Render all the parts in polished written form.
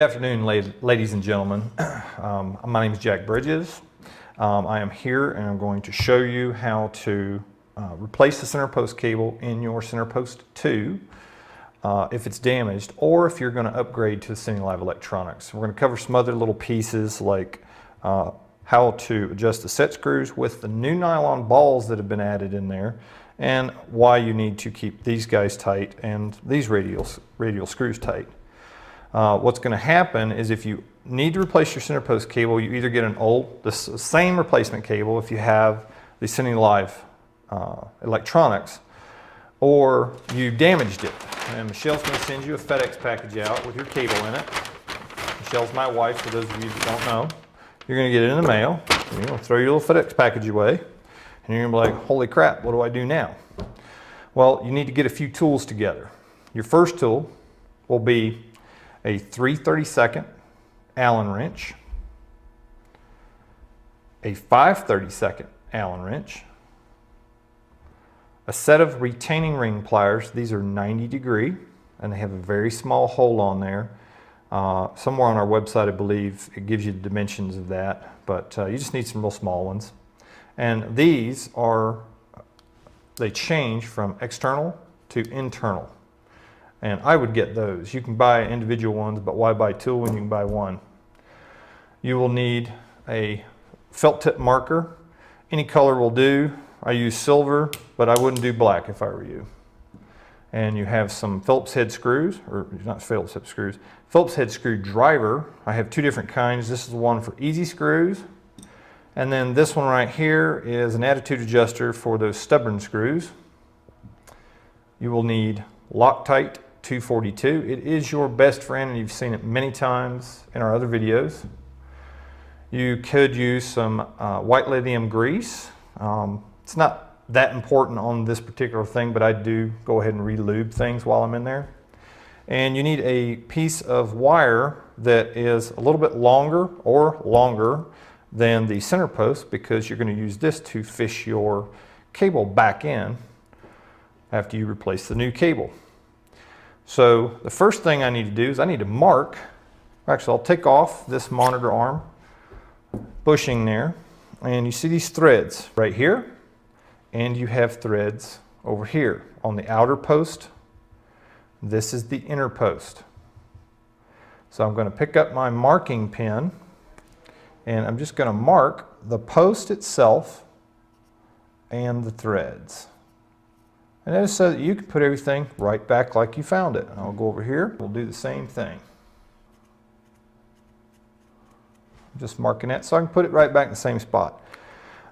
Good afternoon, ladies and gentlemen. My name is Jack Bridges. I am here and I'm going to show you how to replace the center post cable in your center post 2 if it's damaged, or if you're going to upgrade to Cine Live electronics. We're going to cover some other little pieces like how to adjust the set screws with the new nylon balls that have been added in there, and why you need to keep these guys tight and these radial screws tight. What's going to happen is if you need to replace your center post cable, you either get the same replacement cable if you have the Cine Live electronics, or you damaged it. And Michelle's going to send you a FedEx package out with your cable in it. Michelle's my wife, for those of you that don't know. You're going to get it in the mail. You're going to throw your little FedEx package away, and you're going to be like, holy crap, what do I do now? Well, you need to get a few tools together. Your first tool will be a 3/32 Allen wrench, a 5/32 Allen wrench, a set of retaining ring pliers. These are 90 degree and they have a very small hole on there. Somewhere on our website, I believe, it gives you the dimensions of that, but you just need some real small ones. And these they change from external to internal. And I would get those. You can buy individual ones, but why buy two when you can buy one? You will need a felt tip marker. Any color will do. I use silver, but I wouldn't do black if I were you. And you have some Phillips head screws, or not Phillips head screws, Phillips head screwdriver. I have two different kinds. This is one for easy screws. And then this one right here is an attitude adjuster for those stubborn screws. You will need Loctite 242. It is your best friend, and you've seen it many times in our other videos. You could use some white lithium grease. It's not that important on this particular thing, but I do go ahead and re-lube things while I'm in there. And you need a piece of wire that is a little bit longer than the center post, because you're going to use this to fish your cable back in after you replace the new cable. So the first thing I need to do is I need to mark, actually I'll take off this monitor arm bushing there, and you see these threads right here, and you have threads over here on the outer post. This is the inner post. So I'm going to pick up my marking pen and I'm just going to mark the post itself and the threads. And that is so that you can put everything right back like you found it. And I'll go over here, we'll do the same thing. I'm just marking that so I can put it right back in the same spot.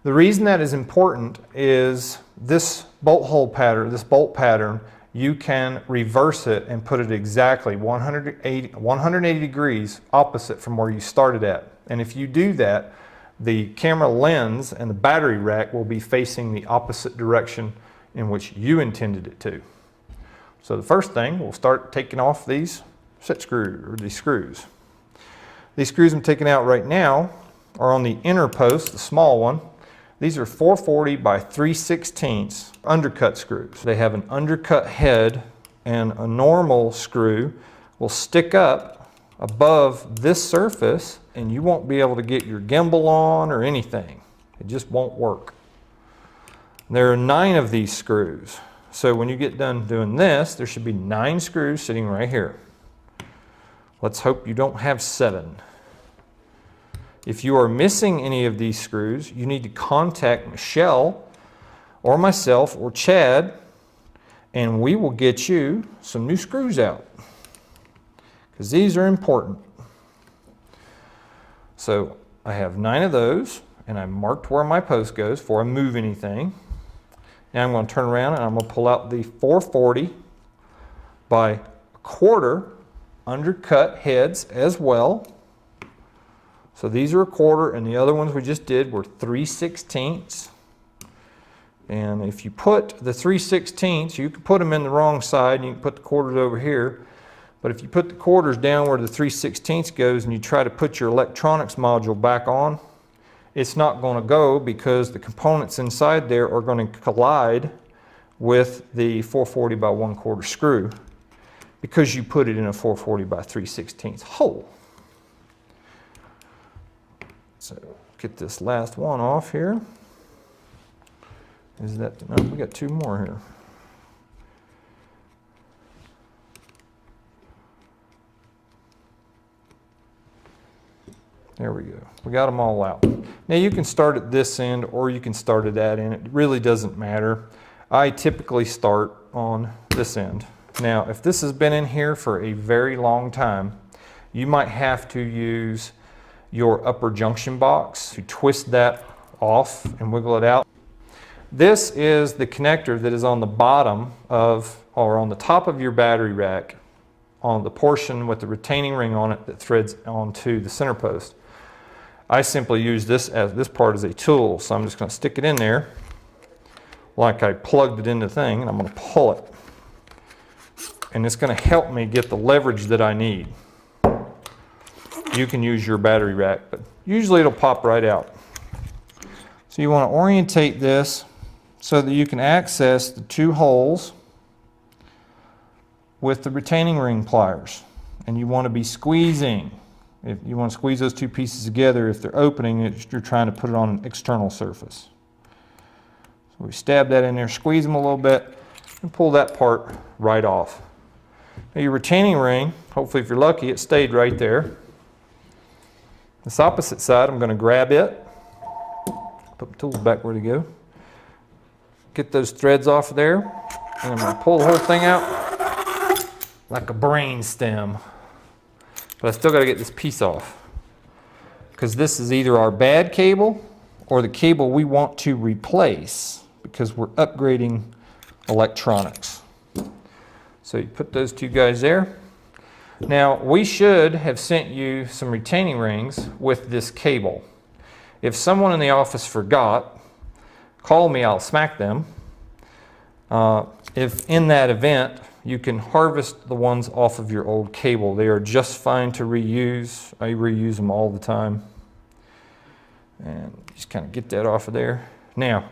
The reason that is important is this bolt pattern, you can reverse it and put it exactly 180 degrees opposite from where you started at. And if you do that, the camera lens and the battery rack will be facing the opposite direction in which you intended it to. So the first thing, we'll start taking off these set screws, or these screws. These screws I'm taking out right now are on the inner post, the small one. These are 440 by 3/16 undercut screws. They have an undercut head, and a normal screw will stick up above this surface, and you won't be able to get your gimbal on or anything. It just won't work. There are 9 of these screws. So when you get done doing this, there should be 9 screws sitting right here. Let's hope you don't have 7. If you are missing any of these screws, you need to contact Michelle or myself or Chad, and we will get you some new screws out, because these are important. So I have 9 of those, and I marked where my post goes before I move anything. Now I'm going to turn around and I'm going to pull out the 440 by 1/4 undercut heads as well. So these are 1/4, and the other ones we just did were 3/16. And if you put the 3/16, you can put them in the wrong side and you can put the quarters over here. But if you put the quarters down where the 3/16 goes and you try to put your electronics module back on, it's not going to go, because the components inside there are going to collide with the 440 by 1/4 screw, because you put it in a 440 by 3/16 hole. So get this last one off here. Is that, no, we got two more here. There we go. We got them all out. Now you can start at this end or you can start at that end. It really doesn't matter. I typically start on this end. Now, if this has been in here for a very long time, you might have to use your upper junction box to twist that off and wiggle it out. This is the connector that is on the bottom of, or on the top of your battery rack, on the portion with the retaining ring on it that threads onto the center post. I simply use this part as a tool, so I'm just going to stick it in there like I plugged it in the thing, and I'm going to pull it. And it's going to help me get the leverage that I need. You can use your battery rack, but usually it'll pop right out. So you want to orientate this so that you can access the two holes with the retaining ring pliers. And you want to be squeezing. If you want to squeeze those two pieces together, if they're opening, you're trying to put it on an external surface. So we stab that in there, squeeze them a little bit, and pull that part right off. Now your retaining ring, hopefully if you're lucky, it stayed right there. This opposite side, I'm going to grab it, put the tools back where they go, get those threads off of there, and I'm going to pull the whole thing out like a brain stem. But I still got to get this piece off, because this is either our bad cable or the cable we want to replace, because we're upgrading electronics. So you put those two guys there. Now we should have sent you some retaining rings with this cable. If someone in the office forgot, call me, I'll smack them. If in that event you can harvest the ones off of your old cable, they are just fine to reuse. I reuse them all the time. And just kind of get that off of there. Now,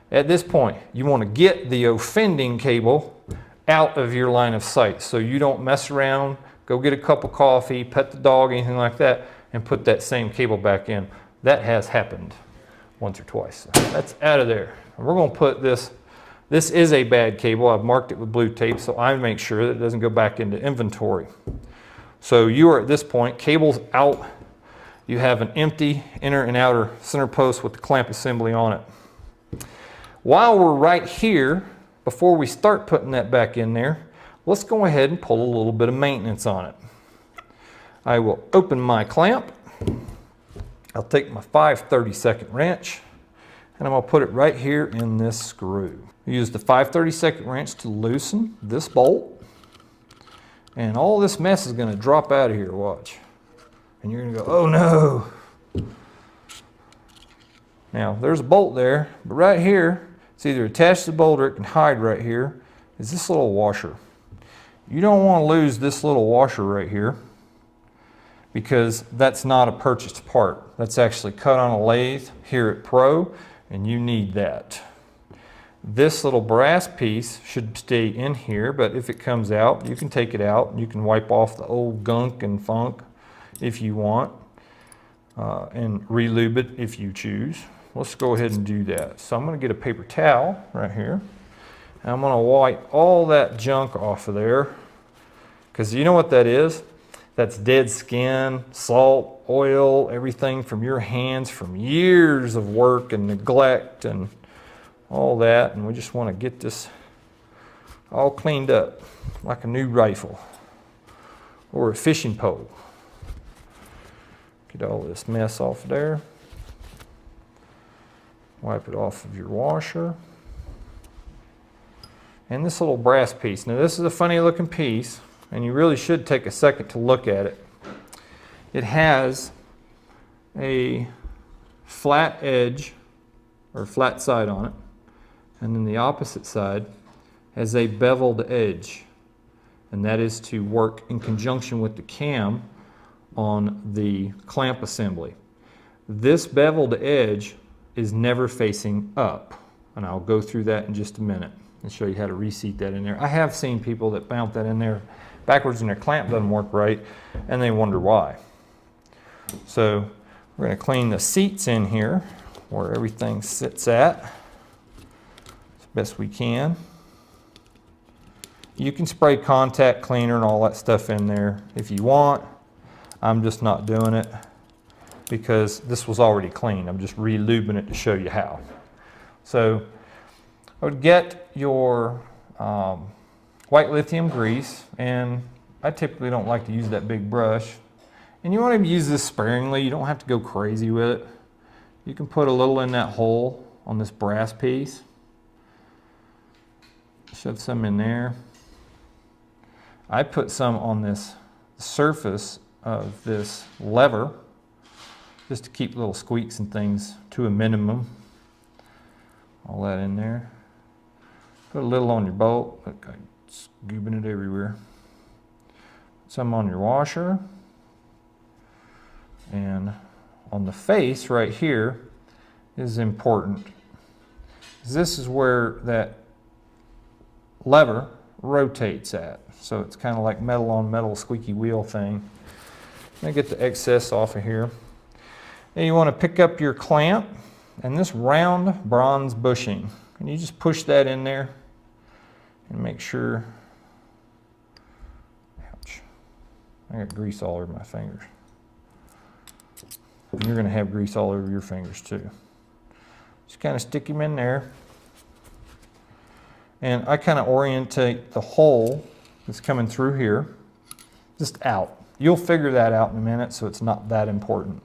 at this point, you want to get the offending cable out of your line of sight so you don't mess around, go get a cup of coffee, pet the dog, anything like that, and put that same cable back in. That has happened once or twice. So that's out of there. And we're going to put this. This is a bad cable. I've marked it with blue tape so I make sure that it doesn't go back into inventory. So you are at this point, cable's out. You have an empty inner and outer center post with the clamp assembly on it. While we're right here, before we start putting that back in there, let's go ahead and pull a little bit of maintenance on it. I will open my clamp. I'll take my 5/32 wrench and I'm going to put it right here in this screw. Use the 5/32 wrench to loosen this bolt, and all this mess is going to drop out of here, watch. And you're going to go, oh no. Now there's a bolt there, but right here, it's either attached to the bolt or it can hide right here, is this little washer. You don't want to lose this little washer right here, because that's not a purchased part. That's actually cut on a lathe here at Pro, and you need that. This little brass piece should stay in here, but if it comes out, you can take it out. You can wipe off the old gunk and funk if you want, and re-lube it if you choose. Let's go ahead and do that. So I'm going to get a paper towel right here, and I'm going to wipe all that junk off of there, because you know what that is? That's dead skin, salt, oil, everything from your hands from years of work and neglect and all that. And we just want to get this all cleaned up like a new rifle or a fishing pole. Get all this mess off there. Wipe it off of your washer. And this little brass piece. Now this is a funny looking piece, and you really should take a second to look at it. It has a flat edge or flat side on it, and then the opposite side has a beveled edge, and that is to work in conjunction with the cam on the clamp assembly. This beveled edge is never facing up, and I'll go through that in just a minute and show you how to reseat that in there. I have seen people that mount that in there backwards and their clamp doesn't work right, and they wonder why. So We're going to clean the seats in here where everything sits at as best we can. You can spray contact cleaner and all that stuff in there if you want. I'm just not doing it because this was already clean. I'm just re-lubing it to show you how. So I would get your white lithium grease, and I typically don't like to use that big brush. And you want to use this sparingly. You don't have to go crazy with it. You can put a little in that hole on this brass piece. Shove some in there. I put some on this surface of this lever just to keep little squeaks and things to a minimum. All that in there. Put a little on your bolt. Look, I'm scooping it everywhere. Some on your washer. And on the face right here is important. This is where that lever rotates at. So it's kind of like metal on metal squeaky wheel thing. I'm going to get the excess off of here. Then you want to pick up your clamp and this round bronze bushing. And you just push that in there and make sure. Ouch. I got grease all over my fingers. And you're going to have grease all over your fingers too. Just kind of stick them in there. And I kind of orientate the hole that's coming through here just out. You'll figure that out in a minute, so it's not that important.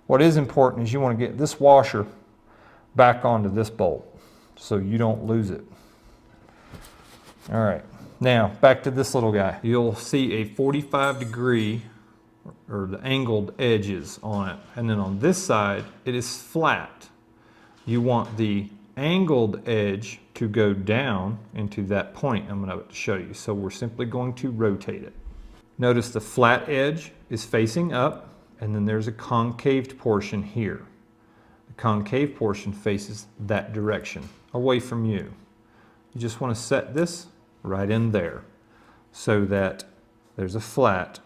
What is important is you want to get this washer back onto this bolt so you don't lose it. All right, now back to this little guy. You'll see a 45-degree or the angled edges on it. And then on this side, it is flat. You want the angled edge to go down into that point I'm going to show you. So we're simply going to rotate it. Notice the flat edge is facing up, and then there's a concaved portion here. The concave portion faces that direction, away from you. You just want to set this right in there so that there's a flat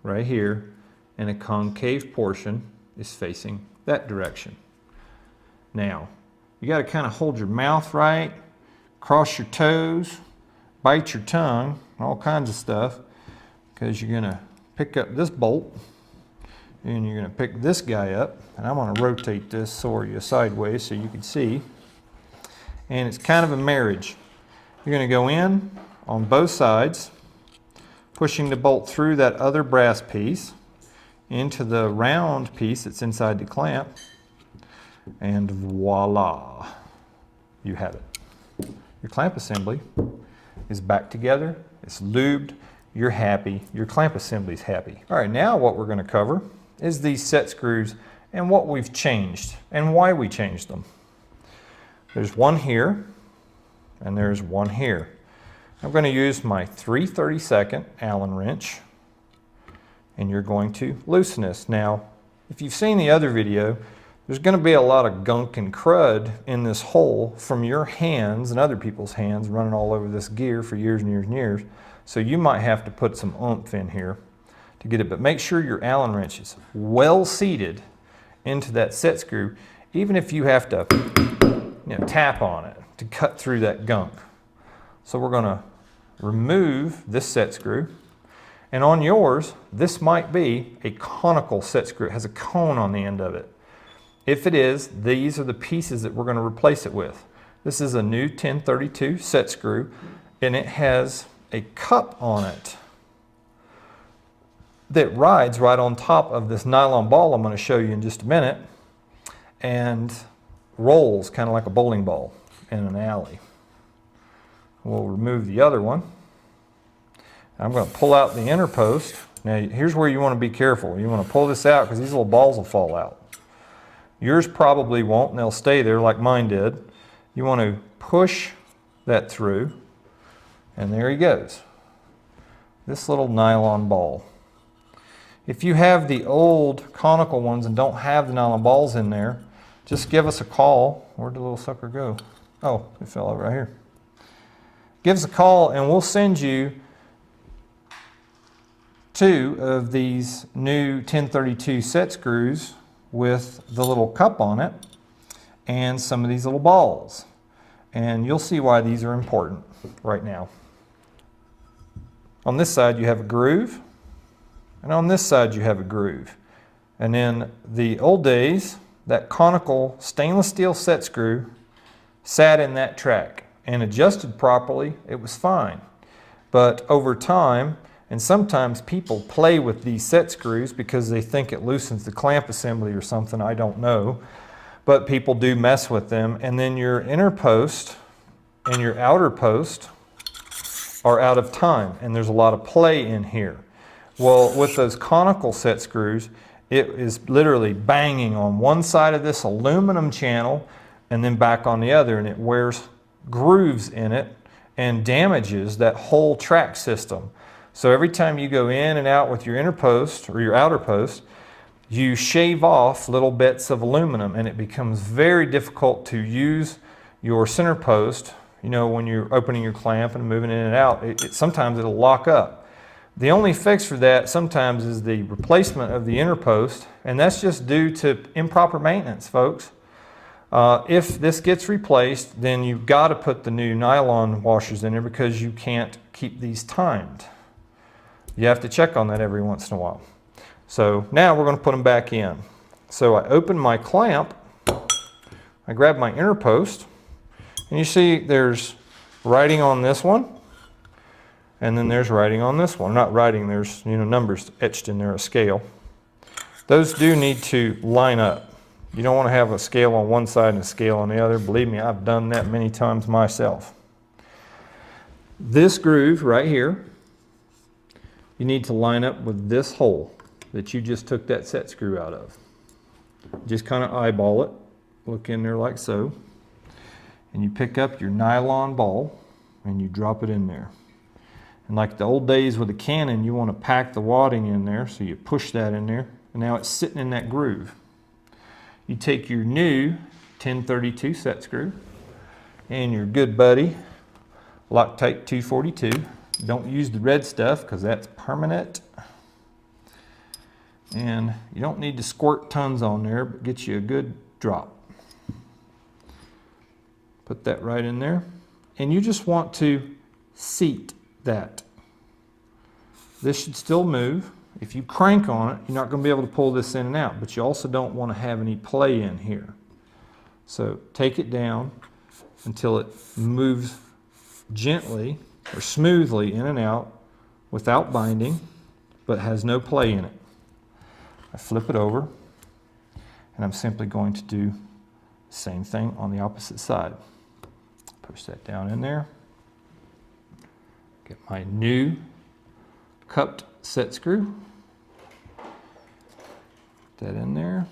right here, and a concave portion is facing that direction. Now, you got to kind of hold your mouth right, cross your toes, bite your tongue, all kinds of stuff, because you're going to pick up this bolt, and you're going to pick this guy up, and I'm going to rotate this for you sideways so you can see. And it's kind of a marriage. You're going to go in on both sides, pushing the bolt through that other brass piece into the round piece that's inside the clamp, and voila, you have it. Your clamp assembly is back together, it's lubed, you're happy, your clamp assembly's happy. All right, now what we're going to cover is these set screws and what we've changed and why we changed them. There's one here and there's one here. I'm going to use my 3/32 Allen wrench, and you're going to loosen this. Now, if you've seen the other video, there's going to be a lot of gunk and crud in this hole from your hands and other people's hands running all over this gear for years and years and years. So you might have to put some oomph in here to get it, but make sure your Allen wrench is well seated into that set screw, even if you have to tap on it to cut through that gunk. So we're going to remove this set screw, and on yours this might be a conical set screw. It has a cone on the end of it. If it is, these are the pieces that we're going to replace it with. This is a new 1032 set screw, and it has a cup on it that rides right on top of this nylon ball I'm going to show you in just a minute, and rolls kind of like a bowling ball in an alley. We'll remove the other one. I'm going to pull out the inner post. Now here's where you want to be careful. You want to pull this out because these little balls will fall out. Yours probably won't, and they'll stay there like mine did. You want to push that through, and there he goes. This little nylon ball. If you have the old conical ones and don't have the nylon balls in there, just give us a call. Where'd the little sucker go? Oh, it fell out right here. Give us a call and we'll send you 2 of these new 1032 set screws with the little cup on it and some of these little balls. And you'll see why these are important right now. On this side you have a groove, and on this side you have a groove. And in the old days, that conical stainless steel set screw sat in that track, and adjusted properly, it was fine. But over time, and sometimes people play with these set screws because they think it loosens the clamp assembly or something, I don't know. But people do mess with them, and then your inner post and your outer post are out of time, and there's a lot of play in here. Well, with those conical set screws, it is literally banging on one side of this aluminum channel and then back on the other, and it wears grooves in it and damages that whole track system. So every time you go in and out with your inner post or your outer post, you shave off little bits of aluminum, and it becomes very difficult to use your center post. You know, when you're opening your clamp and moving in and out, sometimes it'll lock up. The only fix for that sometimes is the replacement of the inner post, and that's just due to improper maintenance, folks. If this gets replaced, then you've got to put the new nylon washers in there because you can't keep these timed. You have to check on that every once in a while. So now we're going to put them back in. So I open my clamp, I grab my inner post, and you see there's writing on this one, and then there's writing on this one. Not writing, there's numbers etched in there, a scale. Those do need to line up. You don't want to have a scale on one side and a scale on the other. Believe me, I've done that many times myself. This groove right here, you need to line up with this hole that you just took that set screw out of. Just kind of eyeball it, look in there like so, and you pick up your nylon ball and you drop it in there. And like the old days with a cannon, you want to pack the wadding in there, so you push that in there, and now it's sitting in that groove. You take your new 1032 set screw and your good buddy Loctite 242. Don't use the red stuff because that's permanent. And you don't need to squirt tons on there, but get you a good drop. Put that right in there. And you just want to seat that. This should still move. If you crank on it, you're not going to be able to pull this in and out, but you also don't want to have any play in here. So take it down until it moves gently or smoothly in and out without binding, but has no play in it. I flip it over, and I'm simply going to do the same thing on the opposite side. Push that down in there. Get my new cupped set screw. Put that in there.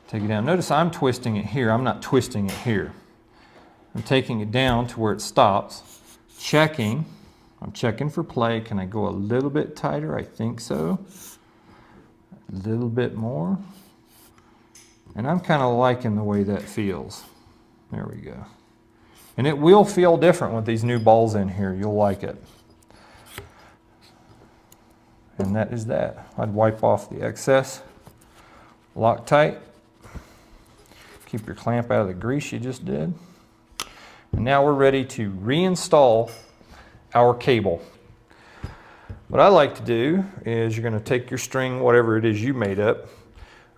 Take it down. Notice I'm twisting it here. I'm not twisting it here. I'm taking it down to where it stops. Checking. I'm checking for play. Can I go a little bit tighter? I think so. A little bit more. And I'm kind of liking the way that feels. There we go. And it will feel different with these new balls in here. You'll like it. And that is that. I'd wipe off the excess. Lock tight. Keep your clamp out of the grease you just did. And now we're ready to reinstall our cable. What I like to do is you're going to take your string, whatever it is you made up.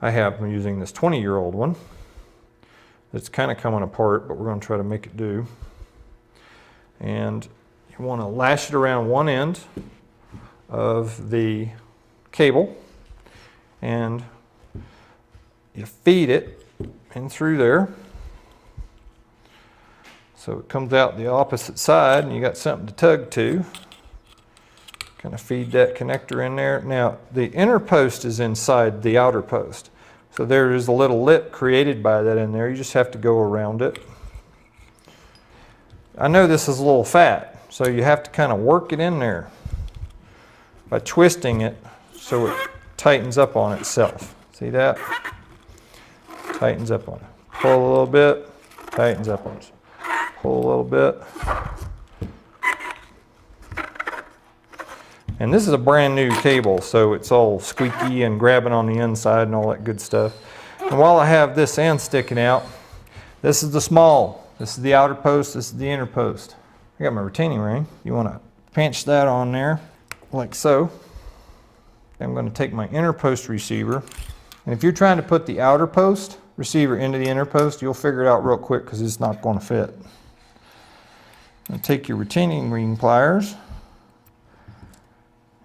I'm using this 20-year-old one. It's kind of coming apart, but we're going to try to make it do. And you want to lash it around one end of the cable, and you feed it in through there. So it comes out the opposite side, and you got something to tug to. Kind of feed that connector in there. Now, the inner post is inside the outer post. So there is a little lip created by that in there. You just have to go around it. I know this is a little fat, so you have to kind of work it in there by twisting it so it tightens up on itself. See that? Tightens up on it. Pull a little bit, tightens up on it. Pull a little bit. And this is a brand new cable, so it's all squeaky and grabbing on the inside and all that good stuff. And while I have this end sticking out, this is the small. This is the outer post, this is the inner post. I got my retaining ring. You want to pinch that on there like so. I'm going to take my inner post receiver. And if you're trying to put the outer post receiver into the inner post, you'll figure it out real quick because it's not going to fit. Now take your retaining ring pliers.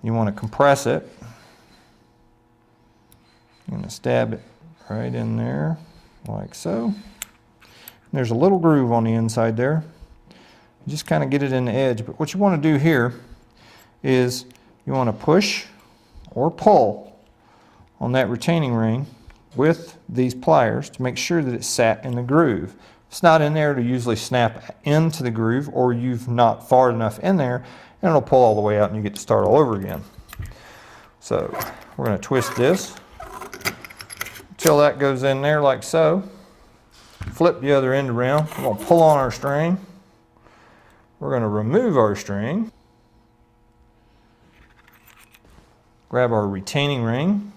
You want to compress it. You're going to stab it right in there like so. And there's a little groove on the inside there. You just kind of get it in the edge. But what you want to do here is you want to push or pull on that retaining ring with these pliers to make sure that it's sat in the groove. If it's not in there, it'll usually snap into the groove, or you've not far enough in there and it'll pull all the way out and you get to start all over again. So we're going to twist this until that goes in there like so. Flip the other end around. We're going to pull on our string. We're going to remove our string. Grab our retaining ring.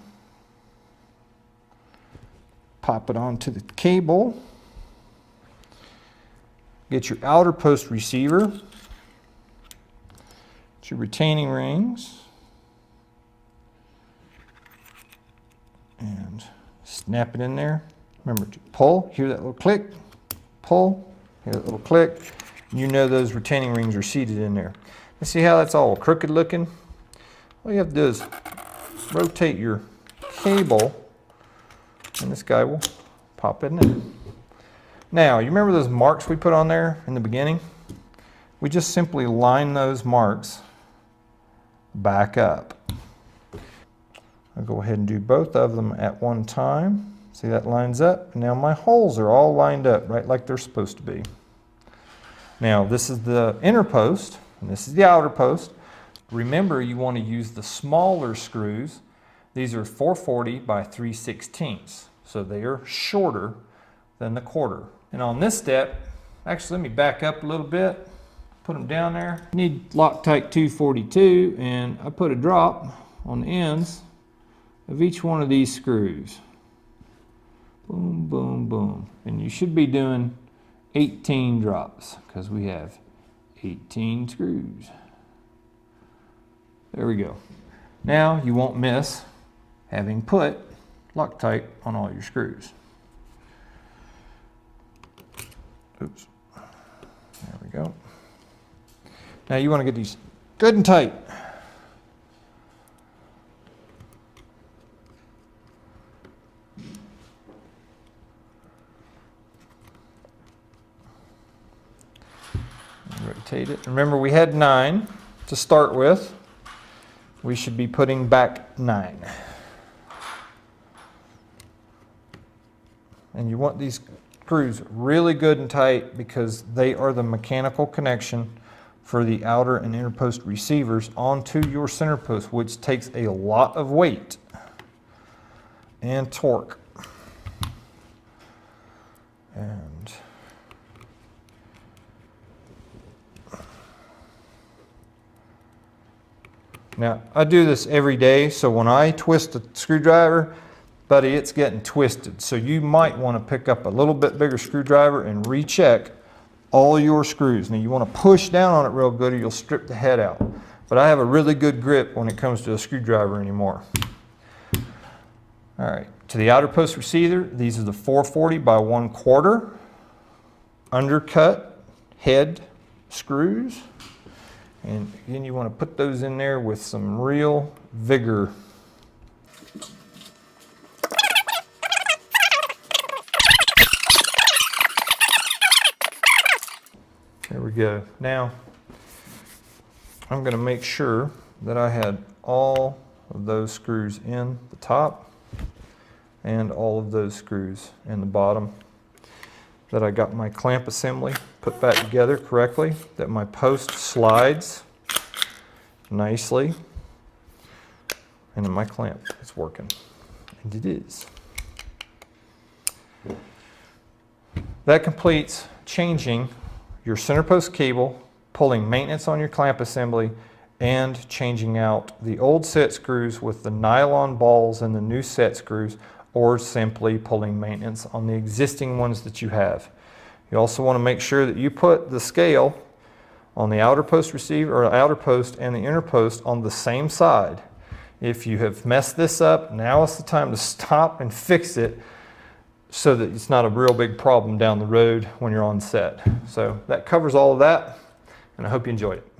Pop it onto the cable. Get your outer post receiver. Get your retaining rings. And snap it in there. Remember to pull, hear that little click, pull, hear that little click. You know those retaining rings are seated in there. You see how that's all crooked looking? All you have to do is rotate your cable and this guy will pop in there. Now, you remember those marks we put on there in the beginning? We just simply line those marks back up. I'll go ahead and do both of them at one time. See, that lines up. Now my holes are all lined up right like they're supposed to be. Now this is the inner post and this is the outer post. Remember, you want to use the smaller screws. These are 440 by 3/16, so they are shorter than the quarter. And on this step, actually let me back up a little bit, put them down there. You need Loctite 242, and I put a drop on the ends of each one of these screws. Boom, boom, boom. And you should be doing 18 drops because we have 18 screws. There we go. Now you won't miss having put Loctite on all your screws. Oops. There we go. Now you want to get these good and tight. Rotate it. Remember, we had 9 to start with. We should be putting back 9. And you want these screws really good and tight because they are the mechanical connection for the outer and inner post receivers onto your center post, which takes a lot of weight and torque. And now, I do this every day, so when I twist a screwdriver, buddy, it's getting twisted. So you might want to pick up a little bit bigger screwdriver and recheck all your screws. Now you want to push down on it real good or you'll strip the head out. But I have a really good grip when it comes to a screwdriver anymore. All right, to the outer post receiver, these are the 440 by 1/4 undercut head screws. And again, you want to put those in there with some real vigor. There we go. Now, I'm going to make sure that I had all of those screws in the top and all of those screws in the bottom, that I got my clamp assembly put back together correctly, that my post slides nicely, and then my clamp is working, and it is. That completes changing your center post cable, pulling maintenance on your clamp assembly, and changing out the old set screws with the nylon balls and the new set screws, or simply pulling maintenance on the existing ones that you have. You also want to make sure that you put the scale on the outer post receiver, or outer post and the inner post on the same side. If you have messed this up, now is the time to stop and fix it so that it's not a real big problem down the road when you're on set. So that covers all of that, and I hope you enjoyed it.